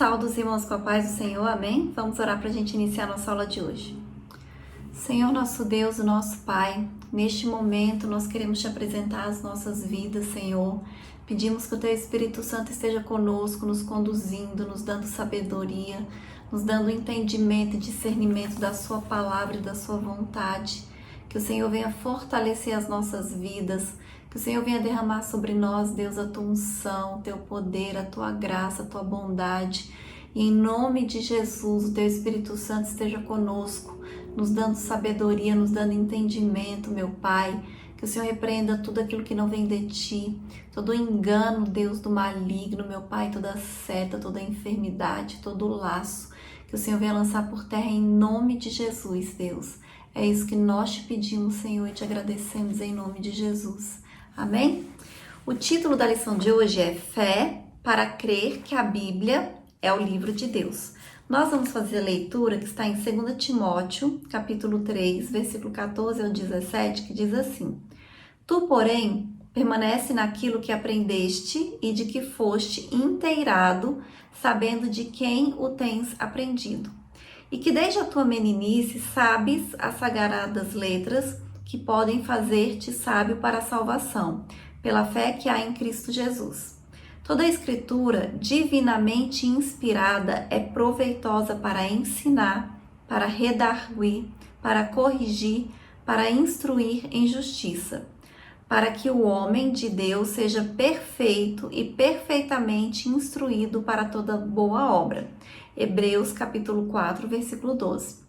Saúde os irmãos com a paz do Senhor, amém? Vamos orar para a gente iniciar nossa aula de hoje. Senhor nosso Deus, nosso Pai, neste momento nós queremos te apresentar as nossas vidas, Senhor. Pedimos que o Teu Espírito Santo esteja conosco, nos conduzindo, nos dando sabedoria, nos dando entendimento e discernimento da Sua palavra e da Sua vontade. Que o Senhor venha fortalecer as nossas vidas, que o Senhor venha derramar sobre nós, Deus, a Tua unção, o Teu poder, a Tua graça, a Tua bondade. E em nome de Jesus, o Teu Espírito Santo esteja conosco, nos dando sabedoria, nos dando entendimento, meu Pai. Que o Senhor repreenda tudo aquilo que não vem de Ti, todo engano, Deus, do maligno, meu Pai, toda seta, toda enfermidade, todo laço. Que o Senhor venha lançar por terra em nome de Jesus, Deus. É isso que nós te pedimos, Senhor, e te agradecemos em nome de Jesus. Amém? O título da lição de hoje é Fé para crer que a Bíblia é o livro de Deus. Nós vamos fazer a leitura que está em 2 Timóteo, capítulo 3, versículo 14 ao 17, que diz assim: Tu, porém, permanece naquilo que aprendeste e de que foste inteirado, sabendo de quem o tens aprendido. E que desde a tua meninice sabes as sagradas letras que podem fazer-te sábio para a salvação, pela fé que há em Cristo Jesus. Toda a Escritura, divinamente inspirada, é proveitosa para ensinar, para redarguir, para corrigir, para instruir em justiça, para que o homem de Deus seja perfeito e perfeitamente instruído para toda boa obra. Hebreus capítulo 4, versículo 12.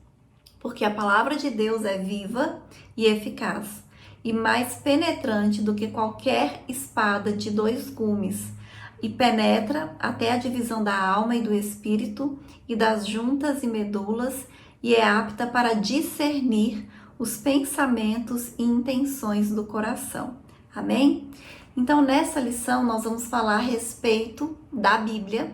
Porque a palavra de Deus é viva e eficaz, e mais penetrante do que qualquer espada de 2 gumes, e penetra até a divisão da alma e do espírito, e das juntas e medulas, e é apta para discernir os pensamentos e intenções do coração. Amém? Então, nessa lição, nós vamos falar a respeito da Bíblia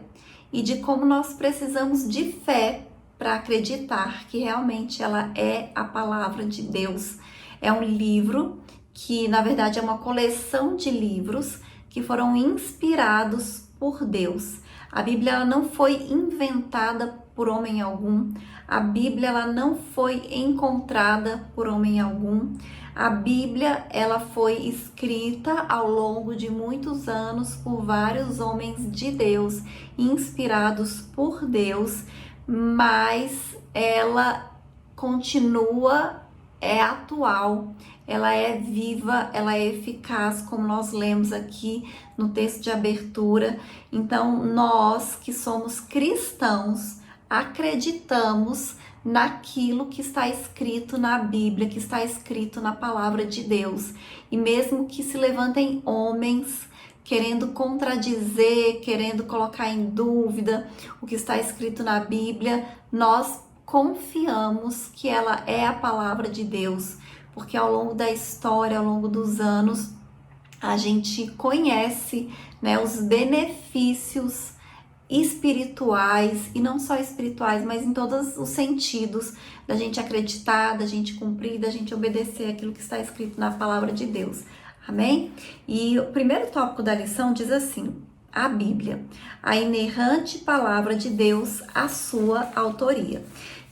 e de como nós precisamos de fé para acreditar que realmente ela é a palavra de Deus. É um livro que, na verdade, é uma coleção de livros que foram inspirados por Deus. A Bíblia ela não foi inventada por homem algum. A Bíblia ela não foi encontrada por homem algum. A Bíblia ela foi escrita ao longo de muitos anos por vários homens de Deus, inspirados por Deus, mas ela continua, é atual, ela é viva, ela é eficaz, como nós lemos aqui no texto de abertura. Então, nós que somos cristãos, acreditamos naquilo que está escrito na Bíblia, que está escrito na palavra de Deus. E mesmo que se levantem homens querendo contradizer, querendo colocar em dúvida o que está escrito na Bíblia, nós confiamos que ela é a palavra de Deus, porque ao longo da história, ao longo dos anos, a gente conhece, né, os benefícios espirituais, e não só espirituais, mas em todos os sentidos, da gente acreditar, da gente cumprir, da gente obedecer aquilo que está escrito na palavra de Deus. Amém? E o primeiro tópico da lição diz assim: a Bíblia, a inerrante palavra de Deus, a sua autoria.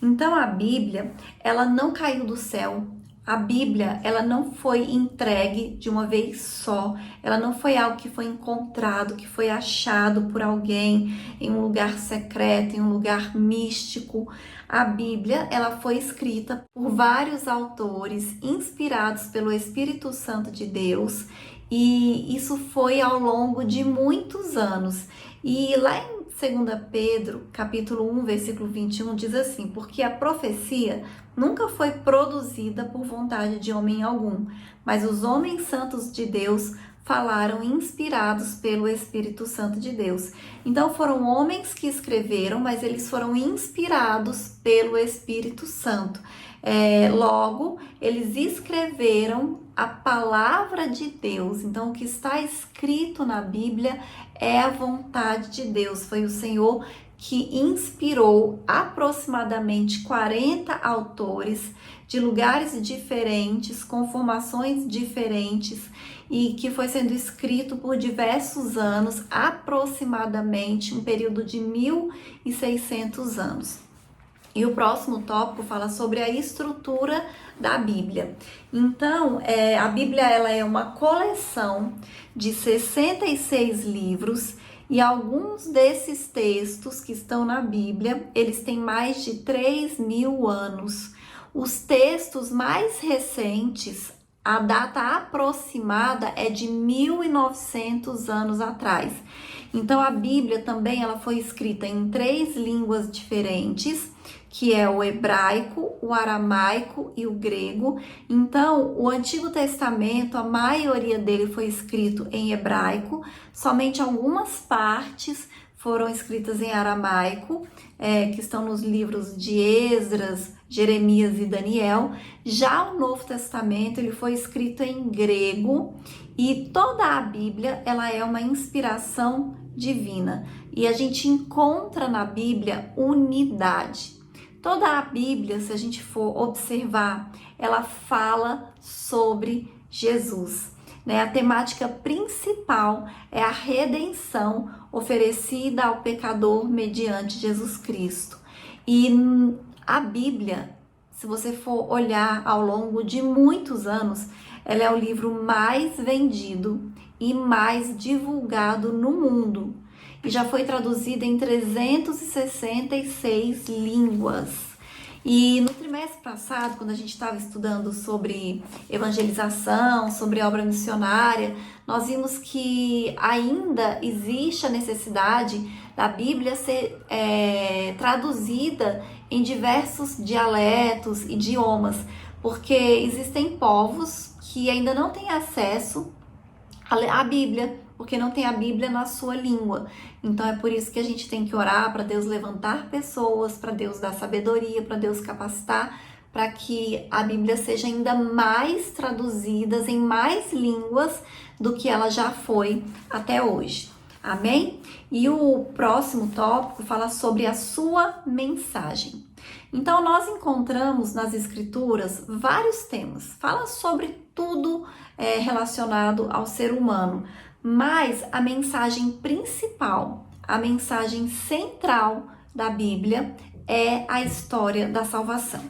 Então a Bíblia, ela não caiu do céu. A Bíblia, ela não foi entregue de uma vez só, ela não foi algo que foi encontrado, que foi achado por alguém em um lugar secreto, em um lugar místico. A Bíblia, ela foi escrita por vários autores, inspirados pelo Espírito Santo de Deus, e isso foi ao longo de muitos anos. E lá em 2 Pedro, capítulo 1, versículo 21, diz assim: porque a profecia nunca foi produzida por vontade de homem algum, mas os homens santos de Deus falaram inspirados pelo Espírito Santo de Deus. Então foram homens que escreveram, mas eles foram inspirados pelo Espírito Santo. Logo, eles escreveram a palavra de Deus. Então, o que está escrito na Bíblia é a vontade de Deus. Foi o Senhor que inspirou aproximadamente 40 autores de lugares diferentes, com formações diferentes, e que foi sendo escrito por diversos anos, aproximadamente um período de 1.600 anos. E o próximo tópico fala sobre a estrutura da Bíblia. Então, a Bíblia ela é uma coleção de 66 livros, e alguns desses textos que estão na Bíblia, eles têm mais de 3.000 anos. Os textos mais recentes, a data aproximada é de 1.900 anos atrás. Então, a Bíblia também ela foi escrita em 3 línguas diferentes, que é o hebraico, o aramaico e o grego. Então, o Antigo Testamento, a maioria dele foi escrito em hebraico, somente algumas partes foram escritas em aramaico, que estão nos livros de Esdras, Jeremias e Daniel. Já o Novo Testamento, ele foi escrito em grego, e toda a Bíblia, ela é uma inspiração divina. E a gente encontra na Bíblia unidade. Toda a Bíblia, se a gente for observar, ela fala sobre Jesus, né? A temática principal é a redenção oferecida ao pecador mediante Jesus Cristo. E a Bíblia, se você for olhar ao longo de muitos anos, ela é o livro mais vendido e mais divulgado no mundo. E já foi traduzida em 366 línguas. E no trimestre passado, quando a gente estava estudando sobre evangelização, sobre obra missionária, nós vimos que ainda existe a necessidade da Bíblia ser traduzida em diversos dialetos, idiomas, porque existem povos que ainda não têm acesso à Bíblia, porque não tem a Bíblia na sua língua. Então é por isso que a gente tem que orar para Deus levantar pessoas, para Deus dar sabedoria, para Deus capacitar, para que a Bíblia seja ainda mais traduzida em mais línguas do que ela já foi até hoje. Amém? E o próximo tópico fala sobre a sua mensagem. Então nós encontramos nas Escrituras vários temas, fala sobre tudo relacionado ao ser humano, mas a mensagem principal, a mensagem central da Bíblia é a história da salvação.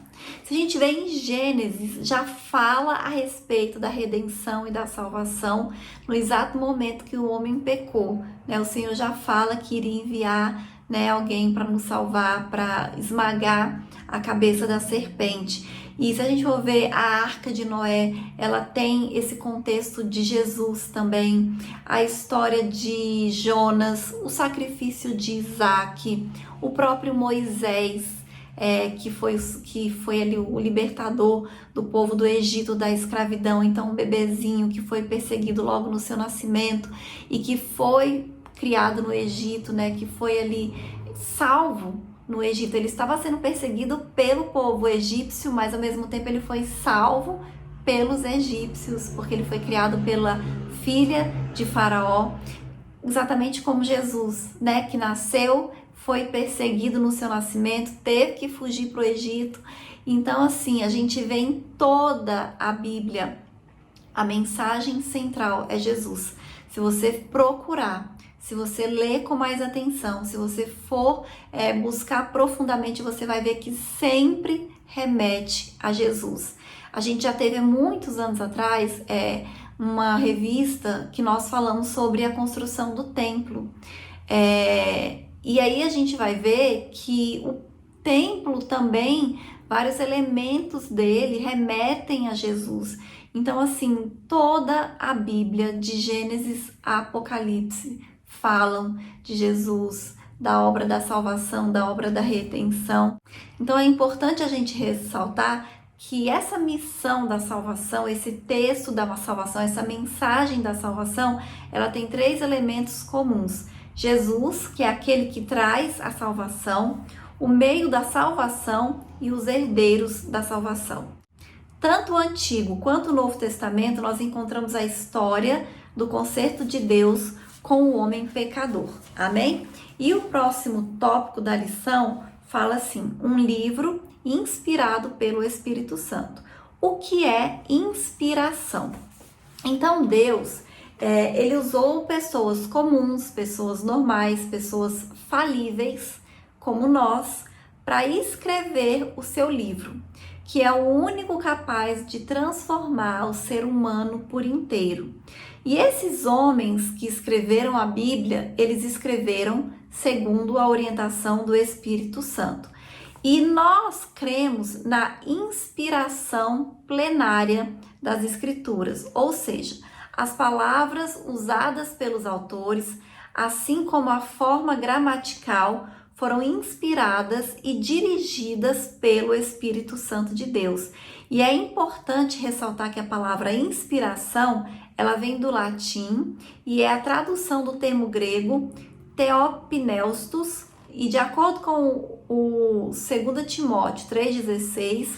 Se a gente vê em Gênesis, já fala a respeito da redenção e da salvação no exato momento que o homem pecou, né? O Senhor já fala que iria enviar, né, alguém para nos salvar, para esmagar a cabeça da serpente. E se a gente for ver a Arca de Noé, ela tem esse contexto de Jesus também, a história de Jonas, o sacrifício de Isaac, o próprio Moisés, que foi ali o libertador do povo do Egito da escravidão. Então um bebezinho que foi perseguido logo no seu nascimento e que foi criado no Egito, né, que foi ali salvo no Egito. Ele estava sendo perseguido pelo povo egípcio, mas ao mesmo tempo ele foi salvo pelos egípcios, porque ele foi criado pela filha de Faraó, exatamente como Jesus, né, que nasceu, foi perseguido no seu nascimento, teve que fugir para o Egito. Então, assim, a gente vê em toda a Bíblia, a mensagem central é Jesus. Se você procurar, se você ler com mais atenção, se você for buscar profundamente, você vai ver que sempre remete a Jesus. A gente já teve muitos anos atrás uma revista que nós falamos sobre a construção do templo. E aí a gente vai ver que o templo também, vários elementos dele remetem a Jesus. Então, assim, toda a Bíblia, de Gênesis a Apocalipse, falam de Jesus, da obra da salvação, da obra da redenção. Então é importante a gente ressaltar que essa missão da salvação, esse texto da salvação, essa mensagem da salvação, ela tem 3 elementos comuns. Jesus, que é aquele que traz a salvação, o meio da salvação e os herdeiros da salvação. Tanto o Antigo quanto o Novo Testamento, nós encontramos a história do concerto de Deus com o homem pecador. Amém? E o próximo tópico da lição fala assim: um livro inspirado pelo Espírito Santo. O que é inspiração? Então Deus, ele usou pessoas comuns, pessoas normais, pessoas falíveis como nós, para escrever o seu livro, que é o único capaz de transformar o ser humano por inteiro. E esses homens que escreveram a Bíblia, eles escreveram segundo a orientação do Espírito Santo. E nós cremos na inspiração plenária das Escrituras, ou seja, as palavras usadas pelos autores, assim como a forma gramatical, foram inspiradas e dirigidas pelo Espírito Santo de Deus. E é importante ressaltar que a palavra inspiração, ela vem do latim e é a tradução do termo grego theopneustos, e de acordo com o 2 Timóteo 3,16,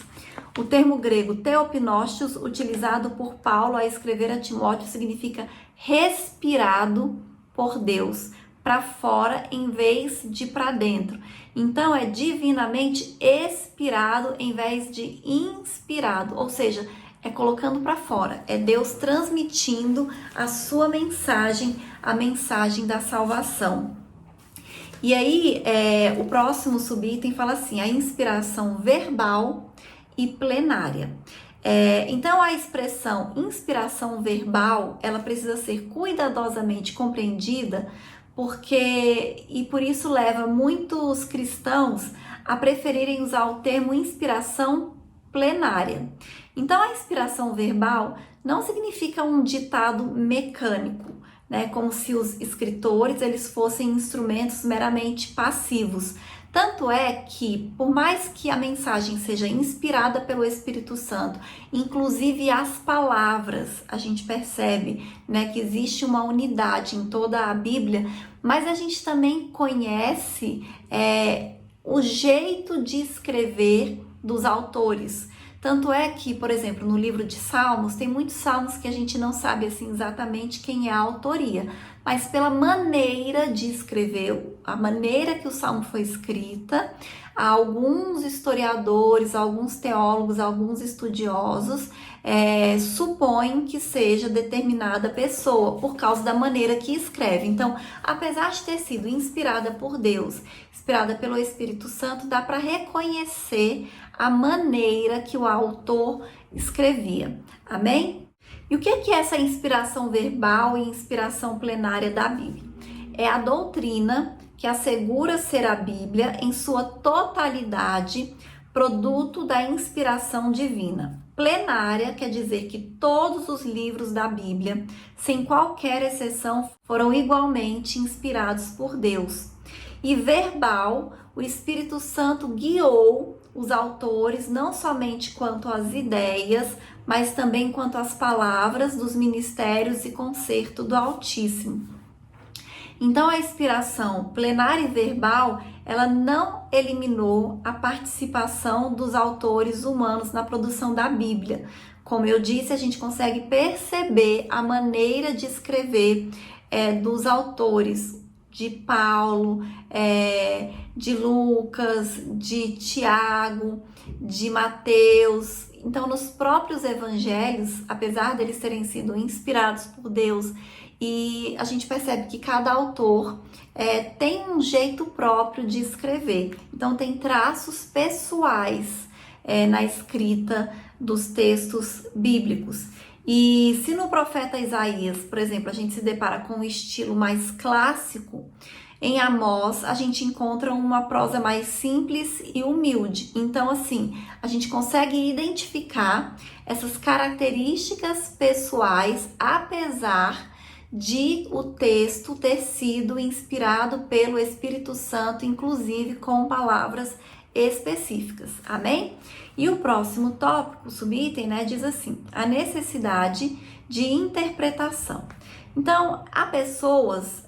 o termo grego theopneustos, utilizado por Paulo a escrever a Timóteo, significa respirado por Deus, para fora em vez de para dentro. Então é divinamente expirado em vez de inspirado, ou seja, é colocando para fora, é Deus transmitindo a sua mensagem, a mensagem da salvação. E aí, o próximo subitem fala assim: a inspiração verbal e plenária. Então, a expressão inspiração verbal, ela precisa ser cuidadosamente compreendida, e por isso leva muitos cristãos a preferirem usar o termo inspiração plenária. Então, a inspiração verbal não significa um ditado mecânico, né, como se os escritores eles fossem instrumentos meramente passivos. Tanto é que, por mais que a mensagem seja inspirada pelo Espírito Santo, inclusive as palavras, a gente percebe, né, que existe uma unidade em toda a Bíblia, mas a gente também conhece o jeito de escrever dos autores. Tanto é que, por exemplo, no livro de Salmos, tem muitos salmos que a gente não sabe assim exatamente quem é a autoria, mas pela maneira de escrever, a maneira que o salmo foi escrita, alguns historiadores, alguns teólogos, alguns estudiosos supõem que seja determinada pessoa por causa da maneira que escreve. Então, apesar de ter sido inspirada por Deus, inspirada pelo Espírito Santo, dá para reconhecer a maneira que o autor escrevia. Amém? E o que é essa inspiração verbal e inspiração plenária da Bíblia? É a doutrina que assegura ser a Bíblia, em sua totalidade, produto da inspiração divina. Plenária quer dizer que todos os livros da Bíblia, sem qualquer exceção, foram igualmente inspirados por Deus. E verbal, o Espírito Santo guiou os autores não somente quanto às ideias, mas também quanto às palavras dos ministérios e concerto do Altíssimo. Então, a inspiração plenária e verbal, ela não eliminou a participação dos autores humanos na produção da Bíblia. Como eu disse, a gente consegue perceber a maneira de escrever dos autores, de Paulo, de Lucas, de Tiago, de Mateus. Então, nos próprios evangelhos, apesar deles terem sido inspirados por Deus, e a gente percebe que cada autor tem um jeito próprio de escrever. Então, tem traços pessoais na escrita dos textos bíblicos. E se no profeta Isaías, por exemplo, a gente se depara com um estilo mais clássico, em Amós a gente encontra uma prosa mais simples e humilde. Então, assim, a gente consegue identificar essas características pessoais, apesar de o texto ter sido inspirado pelo Espírito Santo, inclusive com palavras específicas. Amém? E o próximo tópico, o subitem, diz assim: a necessidade de interpretação. Então, há pessoas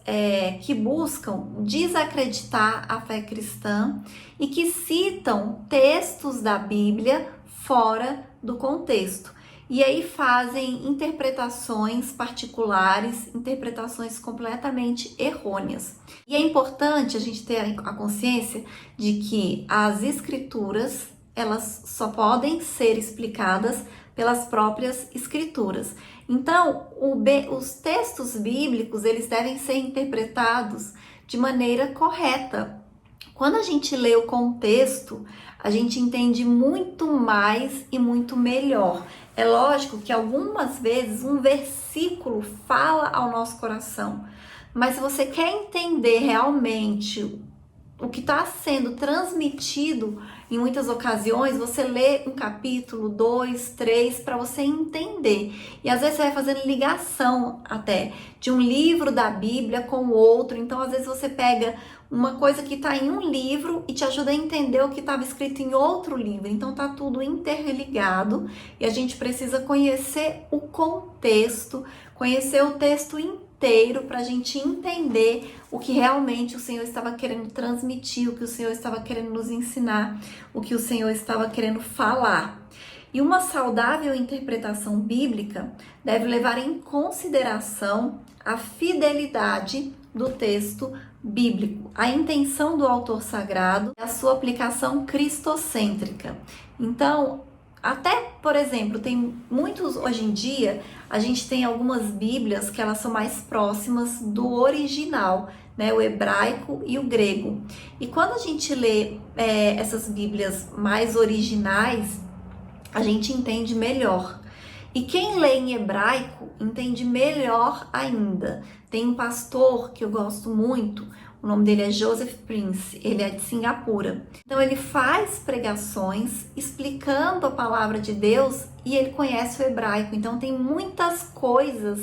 que buscam desacreditar a fé cristã e que citam textos da Bíblia fora do contexto. e aí fazem interpretações particulares, interpretações completamente errôneas. E é importante a gente ter a consciência de que as escrituras, elas só podem ser explicadas pelas próprias escrituras. Então, os textos bíblicos, eles devem ser interpretados de maneira correta. Quando a gente lê o contexto, a gente entende muito mais e muito melhor. É lógico que algumas vezes um versículo fala ao nosso coração, mas se você quer entender realmente o que está sendo transmitido, em muitas ocasiões você lê um capítulo, 2, 3, para você entender. E às vezes você vai fazendo ligação até de um livro da Bíblia com o outro. Então às vezes você pega uma coisa que está em um livro e te ajuda a entender o que estava escrito em outro livro. Então tá tudo interligado e a gente precisa conhecer o contexto, conhecer o texto inteiro para a gente entender o que realmente o Senhor estava querendo transmitir, o que o Senhor estava querendo nos ensinar, o que o Senhor estava querendo falar. E uma saudável interpretação bíblica deve levar em consideração a fidelidade do texto bíblico, a intenção do autor sagrado e a sua aplicação cristocêntrica. Então, até, por exemplo, tem muitos, hoje em dia, a gente tem algumas bíblias que elas são mais próximas do original, né? O hebraico e o grego. E quando a gente lê essas bíblias mais originais, a gente entende melhor. E quem lê em hebraico entende melhor ainda. Tem um pastor que eu gosto muito, o nome dele é Joseph Prince, ele é de Singapura. Então ele faz pregações explicando a palavra de Deus e ele conhece o hebraico. Então tem muitas coisas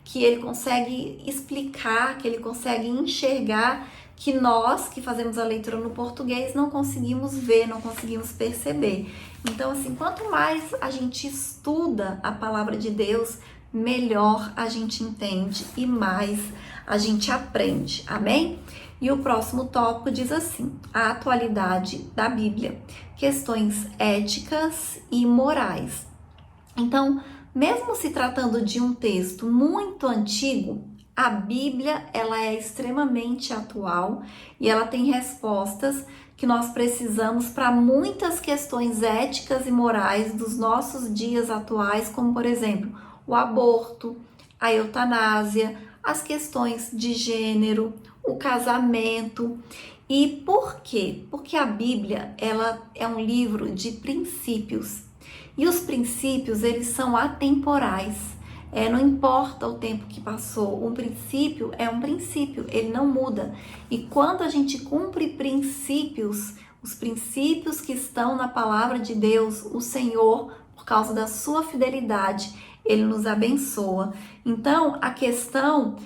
que ele consegue explicar, que ele consegue enxergar, que nós que fazemos a leitura no português não conseguimos ver, não conseguimos perceber. Então, assim, quanto mais a gente estuda a palavra de Deus, melhor a gente entende e mais a gente aprende. Amém? E o próximo tópico diz assim: a atualidade da Bíblia, questões éticas e morais. Então, mesmo se tratando de um texto muito antigo, a Bíblia ela é extremamente atual e ela tem respostas que nós precisamos para muitas questões éticas e morais dos nossos dias atuais, como por exemplo, o aborto, a eutanásia, as questões de gênero, o casamento. E por quê? Porque a Bíblia ela é um livro de princípios. E os princípios, eles são atemporais. Não importa o tempo que passou, um princípio é um princípio, ele não muda. E quando a gente cumpre princípios, os princípios que estão na palavra de Deus, o Senhor, por causa da sua fidelidade, ele nos abençoa. Então, a questão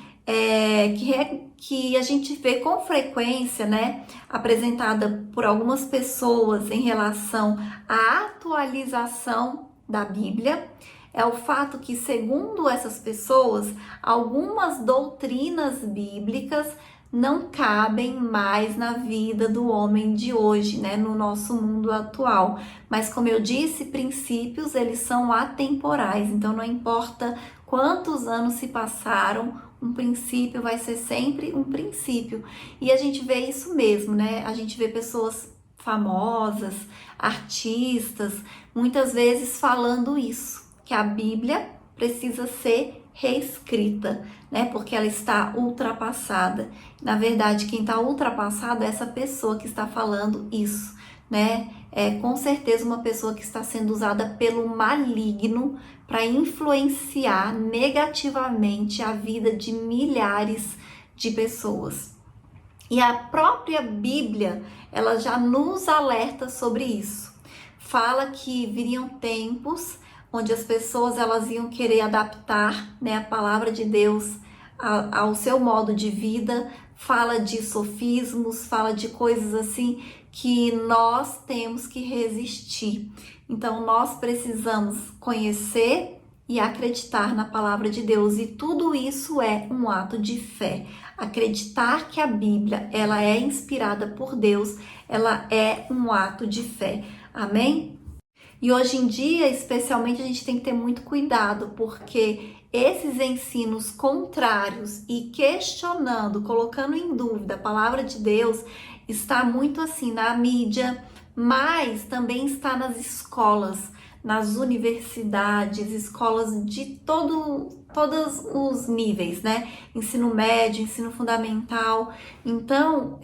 que a gente vê com frequência, né, apresentada por algumas pessoas em relação à atualização da Bíblia, é o fato que, segundo essas pessoas, algumas doutrinas bíblicas não cabem mais na vida do homem de hoje, né, no nosso mundo atual. Mas, como eu disse, princípios, eles são atemporais, então não importa quantos anos se passaram, um princípio vai ser sempre um princípio. E a gente vê isso mesmo, né? A gente vê pessoas famosas, artistas, muitas vezes falando isso, que a Bíblia precisa ser reescrita, né? Porque ela está ultrapassada. Na verdade, quem está ultrapassado é essa pessoa que está falando isso, né? É com certeza uma pessoa que está sendo usada pelo maligno para influenciar negativamente a vida de milhares de pessoas. E a própria Bíblia, ela já nos alerta sobre isso. Fala que viriam tempos onde as pessoas elas iam querer adaptar, né, a palavra de Deus ao seu modo de vida, fala de sofismos, fala de coisas assim que nós temos que resistir. Então nós precisamos conhecer e acreditar na palavra de Deus, e tudo isso é um ato de fé. Acreditar que a Bíblia ela é inspirada por Deus, ela é um ato de fé. Amém? E hoje em dia, especialmente, a gente tem que ter muito cuidado, porque esses ensinos contrários e questionando, colocando em dúvida a palavra de Deus, está muito assim na mídia, mas também está nas escolas, nas universidades, escolas de todos os níveis, né? Ensino médio, ensino fundamental. Então,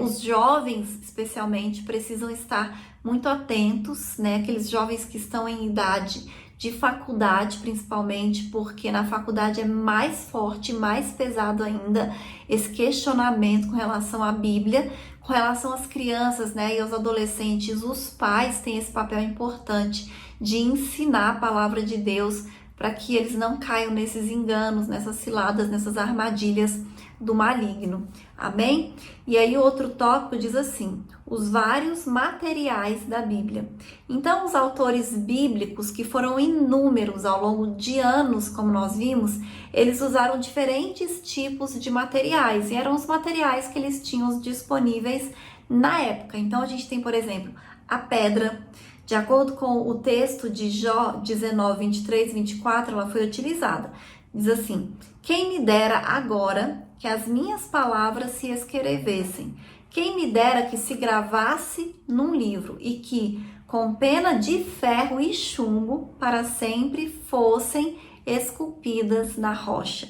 os jovens, especialmente, precisam estar muito atentos, né? Aqueles jovens que estão em idade de faculdade, principalmente, porque na faculdade é mais forte, mais pesado ainda esse questionamento com relação à Bíblia, com relação às crianças, né, e aos adolescentes. Os pais têm esse papel importante de ensinar a palavra de Deus para que eles não caiam nesses enganos, nessas ciladas, nessas armadilhas do maligno. Amém? E aí outro tópico diz assim: os vários materiais da Bíblia. Então, os autores bíblicos, que foram inúmeros ao longo de anos, como nós vimos, eles usaram diferentes tipos de materiais, e eram os materiais que eles tinham disponíveis na época. Então, a gente tem, por exemplo, a pedra. De acordo com o texto de Jó 19, 23, 24, ela foi utilizada. Diz assim: quem me dera agora que as minhas palavras se escrevessem, quem me dera que se gravasse num livro e que, com pena de ferro e chumbo, para sempre fossem esculpidas na rocha.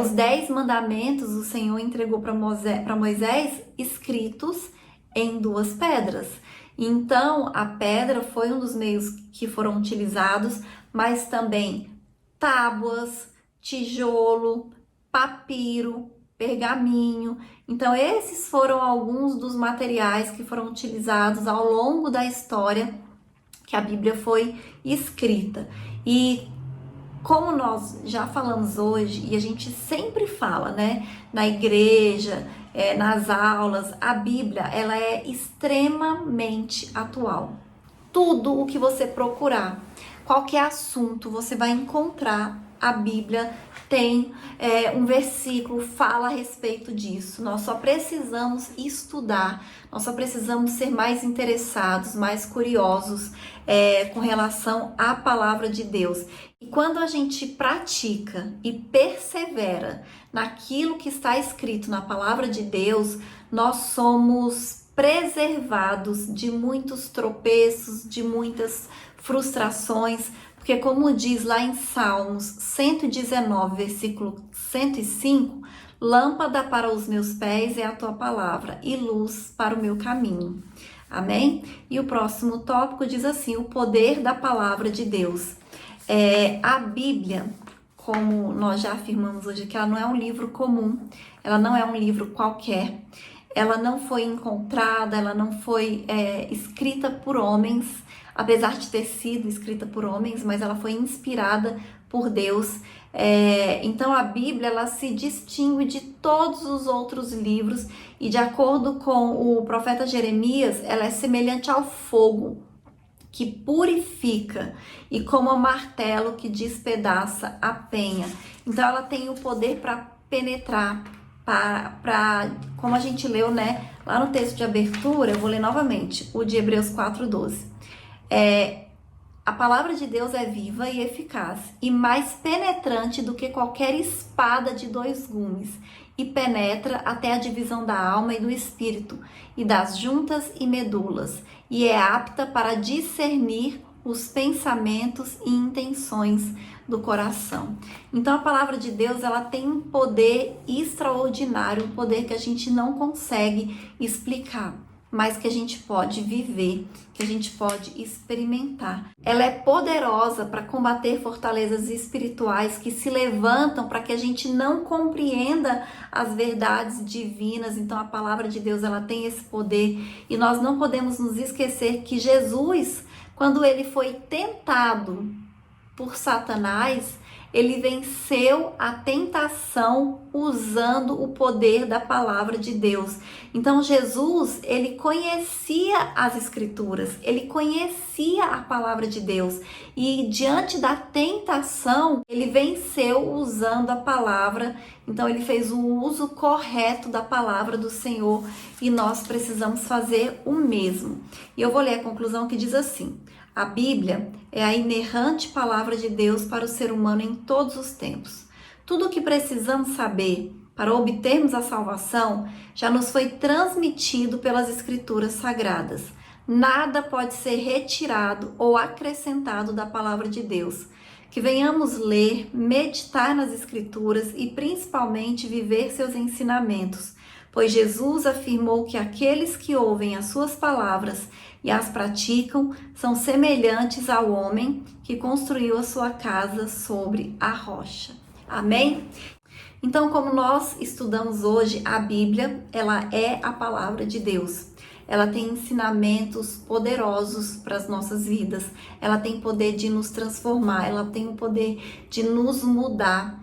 Os 10 mandamentos o Senhor entregou para Moisés escritos em 2 pedras. Então, a pedra foi um dos meios que foram utilizados, mas também tábuas, tijolo, papiro, pergaminho. Então, esses foram alguns dos materiais que foram utilizados ao longo da história que a Bíblia foi escrita. E como nós já falamos hoje, e a gente sempre fala, né, na igreja, nas aulas, a Bíblia, ela é extremamente atual. Tudo o que você procurar, qualquer assunto, você vai encontrar a Bíblia tem um versículo, fala a respeito disso. Nós só precisamos estudar, nós só precisamos ser mais interessados, mais curiosos com relação à palavra de Deus. E quando a gente pratica e persevera naquilo que está escrito na palavra de Deus, nós somos preservados de muitos tropeços, de muitas frustrações, porque como diz lá em Salmos 119, versículo 105, lâmpada para os meus pés é a tua palavra e luz para o meu caminho. Amém? E o próximo tópico diz assim: o poder da palavra de Deus. A Bíblia, como nós já afirmamos hoje, que ela não é um livro comum, ela não é um livro qualquer, ela não foi encontrada, ela não foi escrita por homens, apesar de ter sido escrita por homens, mas ela foi inspirada por Deus. Então a Bíblia, ela se distingue de todos os outros livros, e de acordo com o profeta Jeremias, ela é semelhante ao fogo que purifica e como o martelo que despedaça a penha. Então ela tem o poder para penetrar, como a gente leu, né, lá no texto de abertura. Eu vou ler novamente o de Hebreus 4:12. A palavra de Deus é viva e eficaz e mais penetrante do que qualquer espada de 2 gumes, e penetra até a divisão da alma e do espírito e das juntas e medulas, e é apta para discernir os pensamentos e intenções do coração. Então a palavra de Deus, ela tem um poder extraordinário, um poder que a gente não consegue explicar, mas que a gente pode viver, que a gente pode experimentar. Ela é poderosa para combater fortalezas espirituais que se levantam para que a gente não compreenda as verdades divinas. Então a palavra de Deus, ela tem esse poder, e nós não podemos nos esquecer que Jesus, quando ele foi tentado por Satanás, ele venceu a tentação usando o poder da palavra de Deus. Então Jesus, ele conhecia as escrituras, ele conhecia a palavra de Deus, e diante da tentação, ele venceu usando a palavra. Então ele fez o uso correto da palavra do Senhor, e nós precisamos fazer o mesmo. E eu vou ler a conclusão, que diz assim: A Bíblia é a inerrante palavra de Deus para o ser humano em todos os tempos. Tudo o que precisamos saber para obtermos a salvação já nos foi transmitido pelas Escrituras Sagradas. Nada pode ser retirado ou acrescentado da palavra de Deus. Que venhamos ler, meditar nas Escrituras e principalmente viver seus ensinamentos, pois Jesus afirmou que aqueles que ouvem as suas palavras e as praticam são semelhantes ao homem que construiu a sua casa sobre a rocha. Amém? Então, como nós estudamos hoje, a Bíblia, ela é a palavra de Deus. Ela tem ensinamentos poderosos para as nossas vidas. Ela tem poder de nos transformar, ela tem o poder de nos mudar.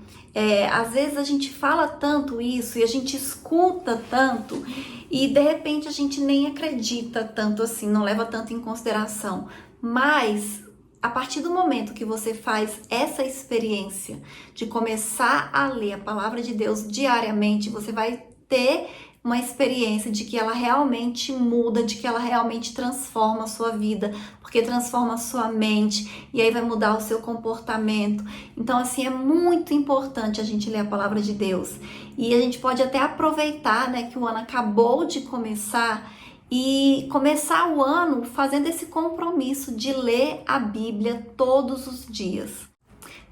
Às vezes a gente fala tanto isso e a gente escuta tanto e de repente a gente nem acredita tanto assim, não leva tanto em consideração. Mas a partir do momento que você faz essa experiência de começar a ler a palavra de Deus diariamente, você vai ter uma experiência de que ela realmente muda, de que ela realmente transforma a sua vida, porque transforma a sua mente e aí vai mudar o seu comportamento. Então, assim, é muito importante a gente ler a palavra de Deus. E a gente pode até aproveitar, né, que o ano acabou de começar e começar o ano fazendo esse compromisso de ler a Bíblia todos os dias.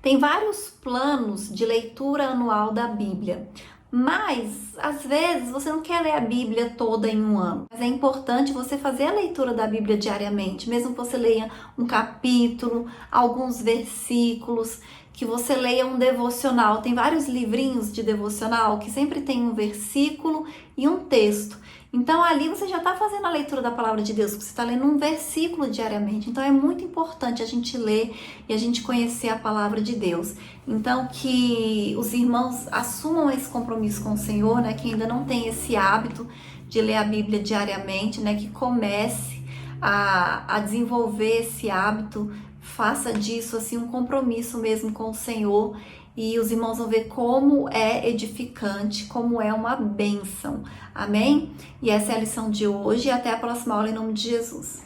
Tem vários planos de leitura anual da Bíblia. Mas, às vezes, você não quer ler a Bíblia toda em um ano. Mas é importante você fazer a leitura da Bíblia diariamente, mesmo que você leia um capítulo, alguns versículos, que você leia um devocional. Tem vários livrinhos de devocional que sempre tem um versículo e um texto. Então, ali você já está fazendo a leitura da palavra de Deus, você está lendo um versículo diariamente. Então, é muito importante a gente ler e a gente conhecer a palavra de Deus. Então, que os irmãos assumam esse compromisso com o Senhor, né? Que ainda não tem esse hábito de ler a Bíblia diariamente, né? Que comece a desenvolver esse hábito, faça disso assim um compromisso mesmo com o Senhor. E os irmãos vão ver como é edificante, como é uma bênção. Amém? E essa é a lição de hoje e até a próxima aula em nome de Jesus.